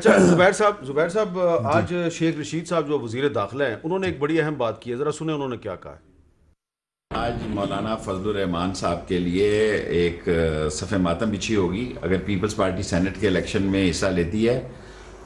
اچھا زبیر صاحب آج شیخ رشید صاحب جو وزیر داخلہ ہیں انہوں نے ایک بڑی اہم بات کی ہے، ذرا سنیں انہوں نے کیا کہا ہے۔ آج مولانا فضل الرحمان صاحب کے لیے ایک صف ماتم بچھی ہوگی۔ اگر پیپلز پارٹی سینٹ کے الیکشن میں حصہ لیتی ہے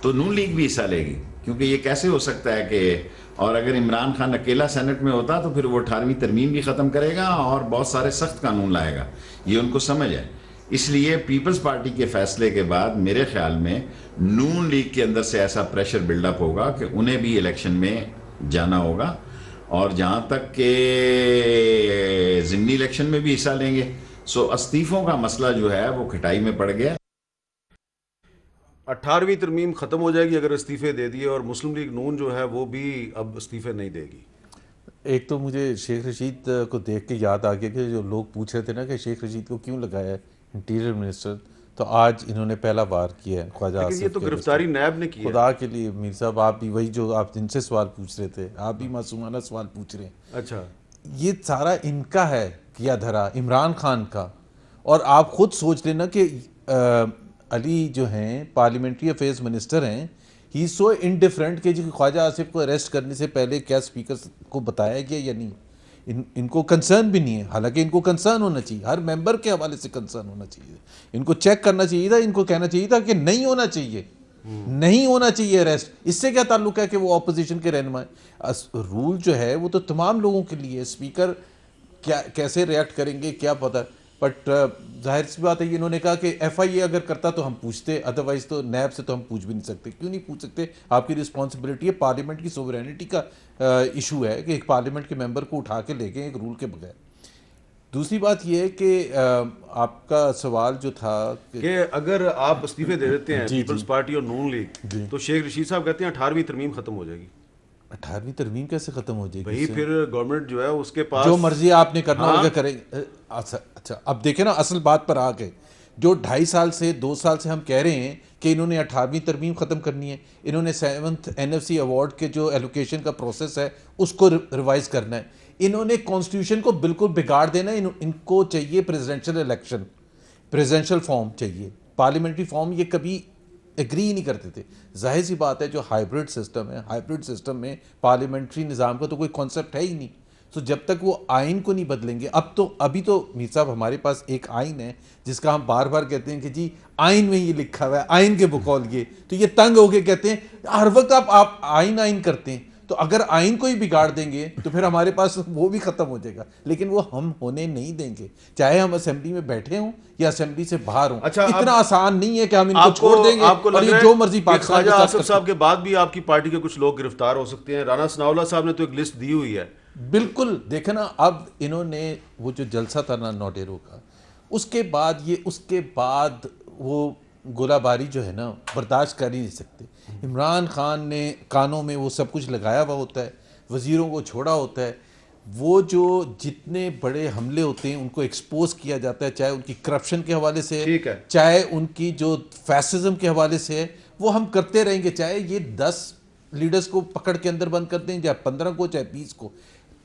تو نون لیگ بھی حصہ لے گی، کیونکہ یہ کیسے ہو سکتا ہے کہ اور اگر عمران خان اکیلا سینٹ میں ہوتا تو پھر وہ 18ویں ترمیم بھی ختم کرے گا اور بہت سارے سخت قانون لائے گا، یہ ان کو سمجھ ہے۔ اس لیے پیپلز پارٹی کے فیصلے کے بعد میرے خیال میں نون لیگ کے اندر سے ایسا پریشر بلڈ اپ ہوگا کہ انہیں بھی الیکشن میں جانا ہوگا، اور جہاں تک کہ ضمنی الیکشن میں بھی حصہ لیں گے۔ سو استعفوں کا مسئلہ جو ہے وہ کھٹائی میں پڑ گیا۔ 18ویں ترمیم ختم ہو جائے گی اگر استعفے دے دیے، اور مسلم لیگ نون جو ہے وہ بھی اب استعفے نہیں دے گی۔ ایک تو مجھے شیخ رشید کو دیکھ کے یاد آ گیا کہ جو لوگ پوچھ رہے تھے نا کہ شیخ رشید کو کیوں لگایا ہے انٹیریئر منسٹر، تو آج انہوں نے پہلا وار کیا ہے خواجہ لیکن یہ آصف تو کے گرفتاری نیب نے کی ہے۔ خدا کے لیے میر صاحب، آپ بھی وہی جو آپ جن سے سوال پوچھ رہے تھے، آپ بھی معصومانہ سوال پوچھ رہے ہیں۔ اچھا، یہ سارا ان کا ہے کیا دھرا، عمران خان کا۔ اور آپ خود سوچ لینا کہ علی جو ہیں پارلیمنٹری افیئرز منسٹر ہیں، ہی سو انڈیفرنٹ کہ خواجہ آصف کو اریسٹ کرنے سے پہلے کیا اسپیکر کو بتایا گیا یا نہیں، ان کو کنسرن بھی نہیں ہے۔ حالانکہ ان کو کنسرن ہونا چاہیے، ہر ممبر کے حوالے سے کنسرن ہونا چاہیے، ان کو چیک کرنا چاہیے تھا، ان کو کہنا چاہیے تھا کہ نہیں ہونا چاہیے، نہیں ہونا چاہیے اریسٹ۔ اس سے کیا تعلق ہے کہ وہ اپوزیشن کے رہنما ہیں؟ رول جو ہے وہ تو تمام لوگوں کے لیے، اسپیکر کیا کیسے ریئیکٹ کریں گے کیا پتہ۔ بٹ ظاہر سی بات ہے، انہوں نے کہا کہ ایف آئی اے اگر کرتا تو ہم پوچھتے، ادروائز تو نیب سے تو ہم پوچھ بھی نہیں سکتے۔ کیوں نہیں پوچھ سکتے؟ آپ کی رسپانسبلٹی ہے، پارلیمنٹ کی سوورینٹی کا ایشو ہے کہ ایک پارلیمنٹ کے ممبر کو اٹھا کے لے گئے ایک رول کے بغیر۔ دوسری بات یہ ہے کہ آپ کا سوال جو تھا کہ اگر آپ استعفے دے دیتے ہیں جی پیپلز پارٹی اور نون لیگ، تو شیخ رشید صاحب کہتے ہیں 18ویں ترمیم ختم ہو جائے گی۔ 18ویں ترمیم کیسے ختم ہو جائے گی؟ بھئی پھر گورنمنٹ جو ہے اس کے پاس جو مرضی آپ نے کرنا ہوگا کریں۔ اچھا اب دیکھیں نا، اصل بات پر آ گئے۔ جو 2.5 سال سے 2 سال سے ہم کہہ رہے ہیں کہ انہوں نے 18ویں ترمیم ختم کرنی ہے، انہوں نے 7th NFC ایوارڈ کے جو ایلوکیشن کا پروسیس ہے اس کو ریوائز کرنا ہے، انہوں نے کانسٹیٹیوشن کو بالکل بگاڑ دینا ہے۔ ان کو چاہیے پریزیڈنشل الیکشن، پریزیڈنشل فارم چاہیے، پارلیمنٹری فارم یہ کبھی ایگری ہی نہیں کرتے تھے۔ ظاہر سی بات ہے جو ہائیبرڈ سسٹم ہے، ہائیبرڈ سسٹم میں پارلیمنٹری نظام کا تو کوئی کانسیپٹ ہے ہی نہیں۔ تو جب تک وہ آئین کو نہیں بدلیں گے، ابھی تو میر صاحب ہمارے پاس ایک آئین ہے جس کا ہم بار بار کہتے ہیں کہ جی آئین میں یہ لکھا ہوا ہے، آئین کے بقول یہ، تو یہ تنگ ہو کے کہتے ہیں ہر وقت آپ آئین کرتے ہیں۔ تو اگر آئین کو ہی بگاڑ دیں گے تو پھر ہمارے پاس وہ بھی ختم ہو جائے گا، لیکن وہ ہم ہونے نہیں دیں گے، چاہے ہم اسمبلی میں بیٹھے ہوں یا اسمبلی سے باہر ہوں۔ اتنا آسان نہیں ہے کہ ہم ان کو چھوڑ دیں گے اور یہ جو مرضی پاکستان خواجہ آصف صاحب کے بعد بھی آپ کی پارٹی کے کچھ لوگ گرفتار ہو سکتے ہیں۔ رانا ثناء اللہ صاحب نے تو ایک لسٹ دی ہوئی ہے۔ بالکل دیکھیں نا، اب انہوں نے وہ جو جلسہ تھا نا نوڈیرو کا، اس کے بعد وہ گولہ باری جو ہے نا برداشت کر ہی نہیں سکتے۔ عمران خان نے کانوں میں وہ سب کچھ لگایا ہوا ہوتا ہے، وزیروں کو چھوڑا ہوتا ہے، وہ جو جتنے بڑے حملے ہوتے ہیں ان کو ایکسپوز کیا جاتا ہے، چاہے ان کی کرپشن کے حوالے سے ہے، چاہے ان کی جو فیسزم کے حوالے سے ہے، وہ ہم کرتے رہیں گے، چاہے یہ 10 لیڈرز کو پکڑ کے اندر بند کر دیں، چاہے 15 کو، چاہے 20 کو۔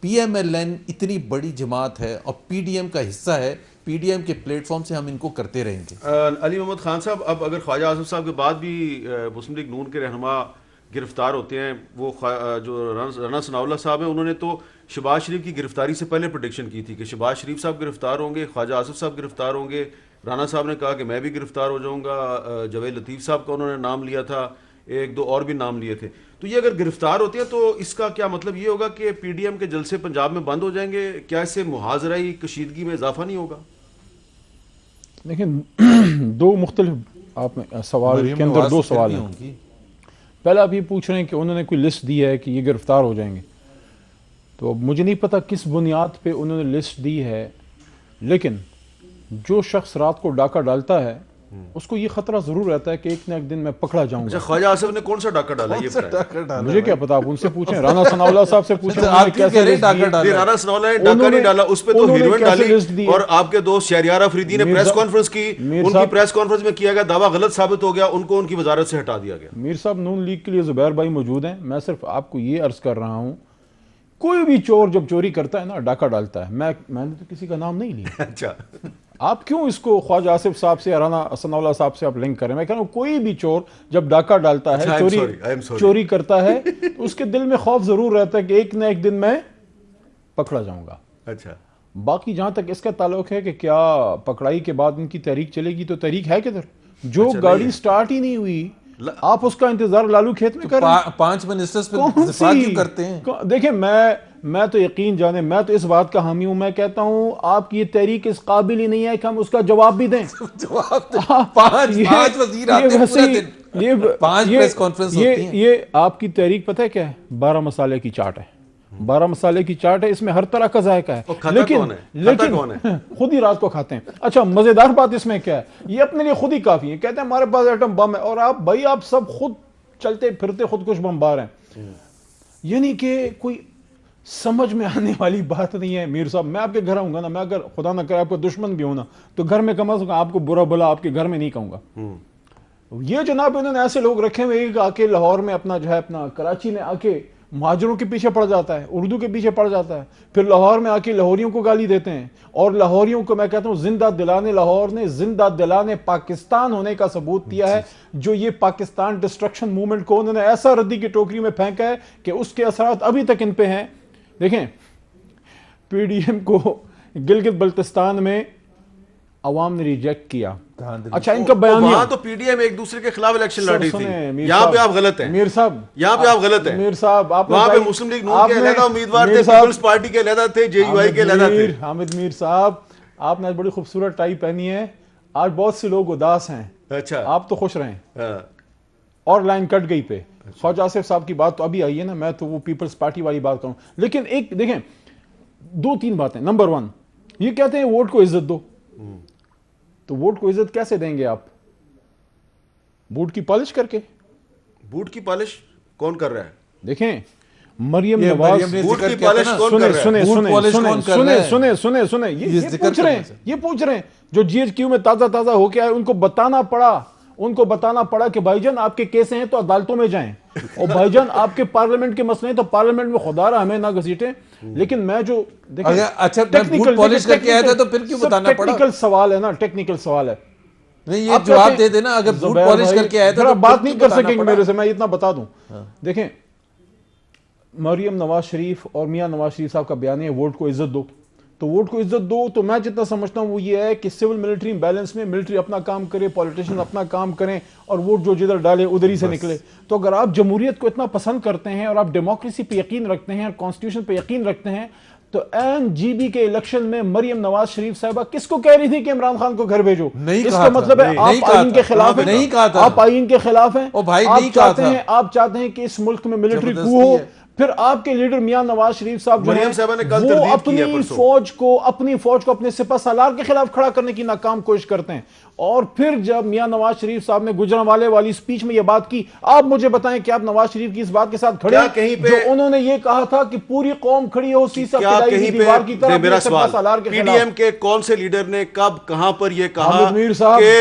پی ایم ایل این اتنی بڑی جماعت ہے اور پی ڈی ایم کا حصہ ہے، پی ڈی ایم کے پلیٹ فارم سے ہم ان کو کرتے رہیں گے۔ علی محمد خان صاحب، اب اگر خواجہ آصف صاحب کے بعد بھی مسلم لیگ نون کے رہنما گرفتار ہوتے ہیں، وہ جو رانا ثناء اللہ صاحب ہیں، انہوں نے تو شہباز شریف کی گرفتاری سے پہلے پریڈکشن کی تھی کہ شہباز شریف صاحب گرفتار ہوں گے، خواجہ آصف صاحب گرفتار ہوں گے۔ رانا صاحب نے کہا کہ میں بھی گرفتار ہو جاؤں گا، جاوید لطیف صاحب کا انہوں نے نام لیا تھا، ایک دو اور بھی نام لیے تھے۔ تو یہ اگر گرفتار ہوتے ہیں تو اس کا کیا مطلب یہ ہوگا کہ پی ڈی ایم کے جلسے پنجاب میں بند ہو جائیں گے؟ کیا اس سے محاذرائی کشیدگی میں اضافہ نہیں ہوگا؟ لیکن دو مختلف آپ میں سوال کے اندر دو سوال ہیں۔ پہلا آپ یہ پوچھ رہے ہیں کہ انہوں نے کوئی لسٹ دی ہے کہ یہ گرفتار ہو جائیں گے، تو مجھے نہیں پتا کس بنیاد پہ انہوں نے لسٹ دی ہے، لیکن جو شخص رات کو ڈاکہ ڈالتا ہے اس کو یہ خطرہ ضرور رہتا ہے کہ ایک نہ ایک دن میں پکڑا جاؤں گا۔ خواجہ آصف نے کون سا ڈاکہ ڈالا یہ بتائیں؟ مجھے کیا پتا، آپ ان سے پوچھیں، رانا ثناء اللہ صاحب سے پوچھیں رانا ثناء اللہ نے ڈاکہ نہیں ڈالا، اس پہ تو ہیروئن ڈالی، اور آپ کے دوست شہریار افریدی نے پریس کانفرنس کی، ان کی پریس کانفرنس میں کیا گیا دعویٰ غلط ثابت ہو گیا، ان کو ان کی وزارت سے ہٹا دیا گیا۔ میر صاحب نون لیگ کے لیے زبیر بھائی موجود ہیں، میں صرف آپ کو یہ عرض کر رہا ہوں، کوئی بھی چور جب چوری کرتا ہے نا ڈاکہ ڈالتا ہے، میں نے تو کسی کا نام نہیں لیا۔ اچھا آپ کیوں اس کو خواجہ آصف صاحب سے رانا ثناءاللہ صاحب سے آپ لنک کریں؟ میں کہہ رہا ہوں کوئی بھی چور جب ڈاکہ ڈالتا ہے, چوری کرتا ہے, تو اس کے دل میں خوف ضرور رہتا ہے کہ ایک نہ ایک دن میں پکڑا جاؤں گا. اچھا, باقی جہاں تک اس کا تعلق ہے کہ کیا پکڑائی کے بعد ان کی تحریک چلے گی, تو تحریک ہے کدھر؟ جو گاڑی سٹارٹ ہی نہیں ہوئی آپ اس کا انتظار لالو کھیت میں کر رہے ہیں. 5 منسٹرز پہ دفاع کیوں کرتے ہیں؟ دیکھیں میں تو یقین جانے, میں تو اس بات کا حامی ہوں, میں کہتا ہوں آپ کی یہ تحریک اس قابل ہی نہیں ہے کہ ہم اس کا جواب بھی دیں. پانچ وزیر آتے ہیں پورے دن, 5 پریس کانفرنس ہوتی ہیں. یہ آپ کی تحریک پتہ ہے کیا ہے؟ 12 مسالے کی چاٹ ہے. 12 مسالے کی چاٹ ہے, اس میں ہر طرح کا ذائقہ ہے, لیکن خود ہی رات کو کھاتے ہیں. اچھا مزیدار بات اس میں کیا ہے, یہ اپنے لیے خود ہی کافی ہے, کہتے ہیں ہمارے پاس ایٹم بم ہے, اور آپ بھائی آپ سب خود چلتے پھرتے خودکش بمبار ہیں. یعنی کہ کوئی سمجھ میں آنے والی بات نہیں ہے. میر صاحب میں آپ کے گھر آؤں گا نا, میں اگر خدا نہ کرے آپ کو دشمن بھی ہوں نا, تو گھر میں کم از کم آپ کو برا بلا آپ کے گھر میں نہیں کہوں گا. یہ جناب انہوں نے ایسے لوگ رکھے ہوئے آ کے لاہور میں اپنا جو ہے اپنا کراچی میں آ کے مہاجروں کے پیچھے پڑ جاتا ہے, اردو کے پیچھے پڑ جاتا ہے, پھر لاہور میں آ کے لاہوریوں کو گالی دیتے ہیں, اور لاہوریوں کو میں کہتا ہوں زندہ دلانے, لاہور نے زندہ دلانے پاکستان ہونے کا ثبوت دیا ہے. جو یہ پاکستان ڈسٹرکشن موومنٹ کو انہوں نے ایسا ردی کی ٹوکری میں پھینکا ہے کہ اس کے اثرات ابھی تک ان پہ ہیں. دیکھیں پی ڈی ایم کو گلگت بلتستان میں عوام نے ریجیکٹ کیا. اچھا ان کا بیان وہاں تو پی ڈی ایم ایک دوسرے کے خلاف الیکشن لڑ رہی تھی, یہاں پہ آپ غلط ہیں. میر صاحب یہاں پہ آپ غلط ہیں. میر صاحب وہاں پہ مسلم لیگ نون کے علیحدہ امیدوار تھے, پیپلز پارٹی کے علیحدہ تھے, جے یو آئی کے علیحدہ تھے. حامد میر صاحب آپ نے آج بڑی خوبصورت ٹائی پہنی ہے, آج بہت سے لوگ اداس ہیں. اچھا آپ تو خوش رہیں. اور لائن کٹ گئی پہ خواجہ آصف صاحب کی بات تو ابھی آئی ہے نا, میں تو وہ پیپلز پارٹی والی بات کروں. لیکن ایک دیکھیں 2-3 باتیں. نمبر 1 یہ کہتے ہیں ووٹ کو عزت دو, تو ووٹ کو عزت کیسے دیں گے آپ؟ بوٹ کی پالش کر کے. بوٹ کی پالش کون کر رہا ہے؟ دیکھیں مریم نواز بوٹ کی پالش کون کر رہا ہے؟ یہ پوچھ رہے ہیں جو جی ایچ کیو میں تازہ ہو کے آئے, ان کو بتانا پڑا کہ بھائی جان آپ کے کیسے ہیں تو عدالتوں میں جائیں, اور بھائی جان آپ کے پارلیمنٹ کے مسئلے ہیں تو پارلیمنٹ میں خدا رہا ہمیں نہ گھسیٹیں. لیکن میں جو اچھا ٹیکنیکل پالش کر کے آیا تھا تو پھر کیوں بتانا پڑا؟ ٹیکنیکل سوال ہے نا, ٹیکنیکل سوال ہے. نہیں یہ جواب دے دینا, اگر بوٹ پالش کر کے آیا تھا تو بات نہیں کر سکیں گے میرے سے, میں اتنا بتا دوں. دیکھیں مریم نواز شریف اور میاں نواز شریف صاحب کا بیان ہے ووٹ کو عزت دو, تو ووٹ کو عزت دو تو میں جتنا سمجھتا ہوں وہ یہ ہے کہ سول ملٹری بیلنس میں ملٹری اپنا کام کرے, پولیٹیشن اپنا کام کریں, اور ووٹ جو جدھر ڈالے ادھر ہی سے نکلے. تو اگر آپ جمہوریت کو اتنا پسند کرتے ہیں اور آپ ڈیموکریسی پہ یقین رکھتے ہیں اور کانسٹیٹیوشن پہ یقین رکھتے ہیں, تو این جی بی کے الیکشن میں مریم نواز شریف صاحبہ کس کو کہہ رہی تھی کہ عمران خان کو گھر بھیجو؟ اس کا مطلب ہے آپ آئین کے خلاف ہیں, آپ آئین کے خلاف ہیں, آپ چاہتے ہیں کہ اس ملک میں ملٹری کو ہو. پھر آپ کے لیڈر میاں نواز شریف صاحب جو ہیں وہ اپنی فوج کو اپنے سپہ سالار کے خلاف کھڑا کرنے کی ناکام کوشش کرتے ہیں. اور پھر جب میاں نواز شریف صاحب نے گجرانوالے والی سپیچ میں یہ بات کی, آپ مجھے بتائیں کہ آپ نواز شریف کی اس بات کے ساتھ کھڑے ہیں جو انہوں نے یہ کہا تھا کہ پوری قوم کھڑی ہو سیسہ پلائی ہوئی دیوار کی طرح اپنے سپہ سالار کے خلاف. پی ڈی ایم کے کون سے لیڈر نے کب کہاں پر یہ کہا کہ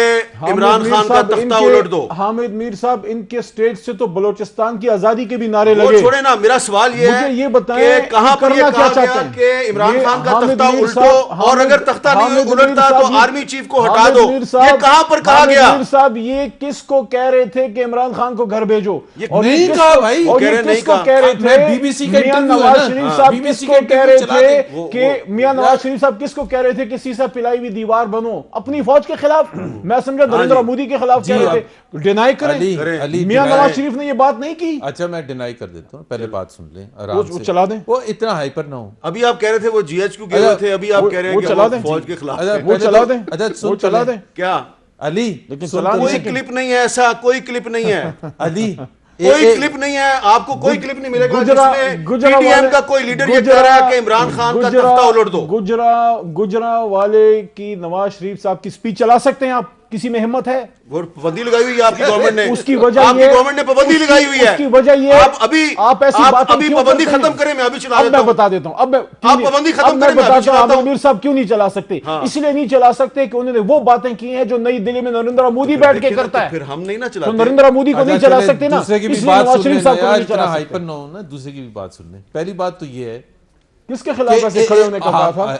عمران خان کا تختہ الٹ دو؟ حامد میر صاحب ان کے سٹیٹ سے تو بلوچستان کی آزادی کے بھی نعرے لگے. وہ چھوڑے نا, میرا سوال یہ ہے کہ کہاں پر یہ کہا گیا کہ عمران خان کا تختہ الٹو, اور اگر تختہ نہیں الٹتا تو آرمی چیف کو ہٹا دو, یہ کہاں پر کہا گیا؟ میر صاحب یہ کس کو کہہ رہے تھے کہ عمران خان کو گھر بھیجو؟ نہیں کہا بھائی, اور یہ کس کو کہہ رہے تھے؟ بی بی سی کا میاں نواز شریف صاحب کس کو کہہ رہے تھے کہ میاں نواز شریف صاحب کس کو کہہ رہے تھے کہ سیسہ پلائی ہوئی دیوار بنو اپنی فوج کے خلاف؟ میں سمجھا نریندر مودی کے خلاف کہہ رہے تھے. ڈینائی کریں, میاں نواز شریف نے یہ بات نہیں کی. اچھا میں ڈینائی کر دیتا ہوں, پہلے بات سن لیں آرام سے, چلا دیں, وہ اتنا ہائپر نہ ہو. ابھی آپ کہہ رہے تھے وہ جی ایچ کیو کہہ رہے تھے, ابھی آپ کہہ رہے ہیں کہ وہ فوج کے خلاف. وہ چلا دیں, وہ چلا دیں. کیا علی کوئی کلپ نہیں ہے, ایسا کوئی کلپ نہیں ہے علی, کوئی کلپ نہیں ہے, آپ کو کوئی کلپ نہیں ملے گا جس میں پی ڈی ایم کا کوئی لیڈر یہ کہہ رہا ہے کہ عمران خان کا تختہ الٹ دو. گجرانوالے کی نواز شریف صاحب کی سپیچ چلا سکتے ہیں آپ؟ کسی میں ہمت ہے؟ وہ پابندی لگائی ہوئی ہے آپ کی گورنمنٹ نے, اس کی وجہ آپ کی گورنمنٹ نے پابندی لگائی ہوئی ہے. اس کی وجہ یہ آپ ابھی پابندی ختم کریں, میں ابھی چلا دیتا ہوں. میں بتا دیتا ہوں, اب آپ پابندی ختم کریں, میں ابھی چلاتا ہوں. میر صاحب کیوں نہیں چلا سکتے؟ اس لیے نہیں چلا سکتے کہ انہوں نے وہ باتیں کی ہیں جو نئی دلی میں نریندر مودی بیٹھ کے کرتا ہے. پھر ہم نہیں نہ چلاتے, تو نریندر مودی کو نہیں چلا سکتے نا. دوسرے کی بھی بات سن لیں یار, اتنا ہائپر نہ ہونا, دوسرے کی بھی بات سن لیں. پہلی بات تو یہ ہے کس کے خلاف ایسے کھڑے ہونے کا کہا تھا؟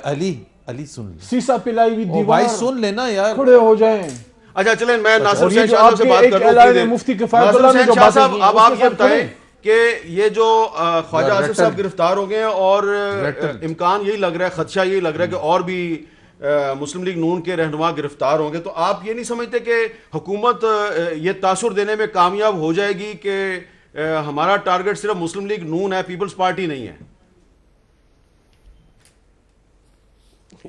علی سن لے, سیسا پلائی ہوئی بھائی دیوار سن لینا یار. کھڑے ہو جائیں. اچھا چلیں میں ناصر اور یہ حسین جو شاہ صاحب آپ سے کے بات ایک کر رہا اعلان ہوں. مفتی کفایت ناصر اللہ نے حسین جو شاہ باتیں صاحب کی اب اس آپ کے یہ ساتھ بتائیں کھڑے. کہ یہ جو خواجہ آصف صاحب گرفتار ہو گئے ہیں اور امکان یہی لگ رہا ہے, خدشہ یہی لگ رہا ہے کہ اور بھی مسلم لیگ نون کے رہنما گرفتار ہوں گے, تو آپ یہ نہیں سمجھتے کہ حکومت یہ تاثر دینے میں کامیاب ہو جائے گی کہ ہمارا ٹارگٹ صرف مسلم لیگ نون ہے, پیپلز پارٹی نہیں ہے؟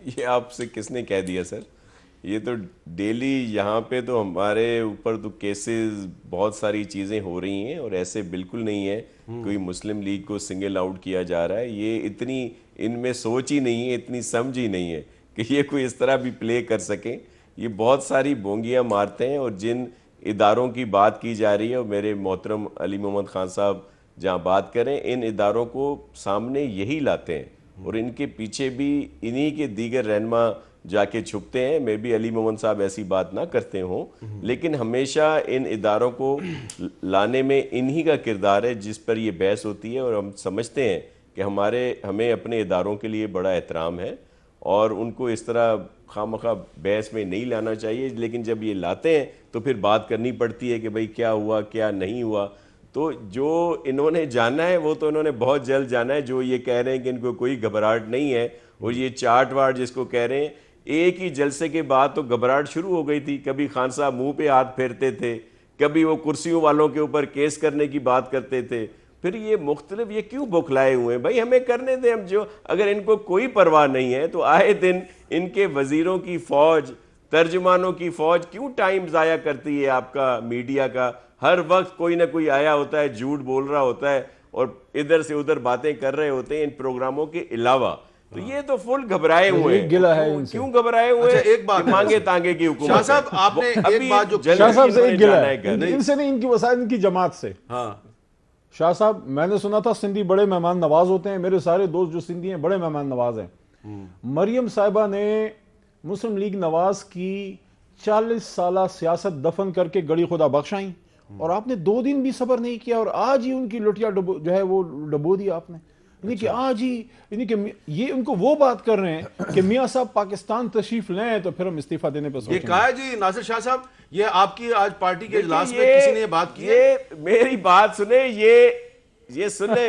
یہ آپ سے کس نے کہہ دیا سر؟ یہ تو ڈیلی یہاں پہ تو ہمارے اوپر تو کیسز بہت ساری چیزیں ہو رہی ہیں, اور ایسے بالکل نہیں ہے کوئی مسلم لیگ کو سنگل آؤٹ کیا جا رہا ہے. یہ اتنی ان میں سوچ ہی نہیں ہے, اتنی سمجھ ہی نہیں ہے کہ یہ کوئی اس طرح بھی پلے کر سکیں. یہ بہت ساری بونگیاں مارتے ہیں, اور جن اداروں کی بات کی جا رہی ہے, اور میرے محترم علی محمد خان صاحب جہاں بات کریں, ان اداروں کو سامنے یہی لاتے ہیں, اور ان کے پیچھے بھی انہی کے دیگر رہنما جا کے چھپتے ہیں. میں بھی علی محمد صاحب ایسی بات نہ کرتے ہوں, لیکن ہمیشہ ان اداروں کو لانے میں انہی کا کردار ہے جس پر یہ بحث ہوتی ہے. اور ہم سمجھتے ہیں کہ ہمیں اپنے اداروں کے لیے بڑا احترام ہے, اور ان کو اس طرح خواہ بحث میں نہیں لانا چاہیے. لیکن جب یہ لاتے ہیں تو پھر بات کرنی پڑتی ہے کہ بھئی کیا ہوا کیا نہیں ہوا. تو جو انہوں نے جانا ہے وہ تو انہوں نے بہت جلد جانا ہے. جو یہ کہہ رہے ہیں کہ ان کو کوئی گھبراہٹ نہیں ہے, اور یہ چاٹ واٹ جس کو کہہ رہے ہیں, ایک ہی جلسے کے بعد تو گھبراہٹ شروع ہو گئی تھی. کبھی خان صاحب منہ پہ ہاتھ پھیرتے تھے, کبھی وہ کرسیوں والوں کے اوپر کیس کرنے کی بات کرتے تھے. پھر یہ مختلف, یہ کیوں بوکھلائے ہوئے ہیں بھائی؟ ہمیں کرنے دیں. ہم جو اگر ان کو کوئی پرواہ نہیں ہے تو آئے دن ان کے وزیروں کی فوج, ترجمانوں کی فوج کیوں ٹائم ضائع کرتی ہے آپ کا میڈیا کا؟ ہر وقت کوئی نہ کوئی آیا ہوتا ہے, جھوٹ بول رہا ہوتا ہے, اور ادھر سے ادھر باتیں کر رہے ہوتے ہیں ان پروگراموں کے علاوہ. تو یہ تو فل گھبرائے ہوئے ہیں. گلا ہے ان سے. کیوں گھبرائے ہوئے ہیں؟ ایک بات مانگے تانگے کی حکومت. شاہ صاحب آپ نے ایک بات جو شاہ صاحب سے ایک گلا ہے, ہے ان سے نہیں, ان کی وسائل, ان کی جماعت سے. ہاں شاہ صاحب میں نے سنا تھا سندھی بڑے مہمان نواز ہوتے ہیں. میرے سارے دوست جو سندھی ہیں بڑے مہمان نواز ہیں. مریم صاحبہ نے مسلم لیگ نواز کی 40 سالہ سیاست دفن کر کے گڑی خدا بخشائیں, اور آپ نے 2 دن بھی صبر نہیں کیا, اور آج ہی ان کی لٹیا جو ہے وہ ڈبو دی آپ نے. یعنی کہ آج ہی, یعنی کہ یہ ان کو وہ بات کر رہے ہیں کہ میاں صاحب پاکستان تشریف لیں تو پھر ہم استعفیٰ دینے پر سوچیں یہ گے. کہا ہے جی ناصر شاہ صاحب, یہ آپ کی آج پارٹی کے اجلاس میں کسی نے یہ بات کی ہے؟ یہ میری بات سنیں, یہ سنیں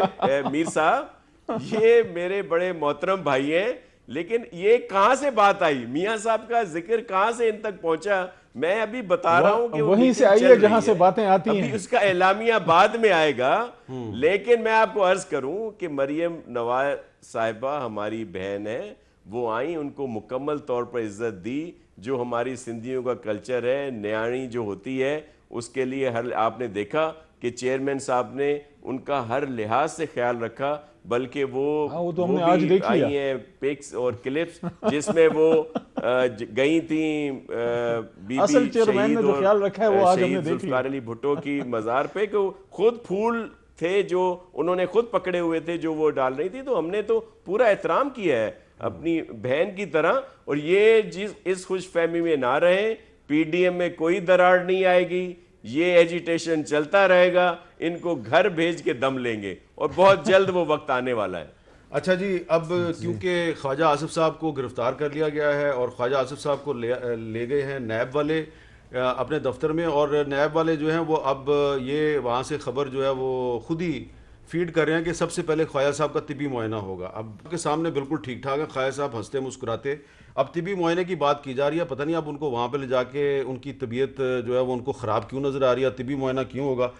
میر صاحب, یہ میرے بڑے محترم بھائی ہیں, لیکن یہ کہاں سے بات آئی؟ میاں صاحب کا ذکر کہاں سے ان تک پہنچا؟ میں ابھی بتا رہا ہوں کہ وہیں سے آئی ہے جہاں سے باتیں آتی ہیں. ابھی اس کا اعلامیہ بعد میں آئے گا. لیکن میں آپ کو عرض کروں کہ مریم نواز صاحبہ ہماری بہن ہے, وہ آئیں, ان کو مکمل طور پر عزت دی. جو ہماری سندھیوں کا کلچر ہے, نیاڑی جو ہوتی ہے, اس کے لیے آپ نے دیکھا کہ چیئرمین صاحب نے ان کا ہر لحاظ سے خیال رکھا, بلکہ وہ تو ہم نے آج دیکھ لیا. آئی ہیں پکس اور کلپس جس میں وہ گئی تھیں بی اصل بی چیئرمین نے جو خیال رکھا ہے وہ آج ہم نے شہید دیکھ ذوالفقار علی بھٹو کی مزار پہ, کہ خود پھول تھے جو انہوں نے خود پکڑے ہوئے تھے جو وہ ڈال رہی تھی. تو ہم نے تو پورا احترام کیا ہے اپنی بہن کی طرح. اور یہ اس خوش فہمی میں نہ رہیں, پی ڈی ایم میں کوئی دراڑ نہیں آئے گی, یہ ایجیٹیشن چلتا رہے گا. ان کو گھر بھیج کے دم لیں گے, اور بہت جلد وہ وقت آنے والا ہے. اچھا جی, اب کیونکہ خواجہ آصف صاحب کو گرفتار کر لیا گیا ہے, اور خواجہ آصف صاحب کو لے گئے ہیں نیب والے اپنے دفتر میں, اور نیب والے جو ہیں وہ اب یہ وہاں سے خبر جو ہے وہ خود ہی فیڈ کر رہے ہیں کہ سب سے پہلے خواجہ صاحب کا طبی معائنہ ہوگا. اب کے سامنے بالکل ٹھیک ٹھاک ہے, خواجہ صاحب ہنستے مسکراتے. اب طبی معائنے کی بات کی جا رہی ہے, پتہ نہیں اب ان کو وہاں پہ لے جا کے ان کی طبیعت جو ہے وہ ان کو خراب کیوں نظر آ رہی ہے, طبی معائنہ کیوں ہوگا.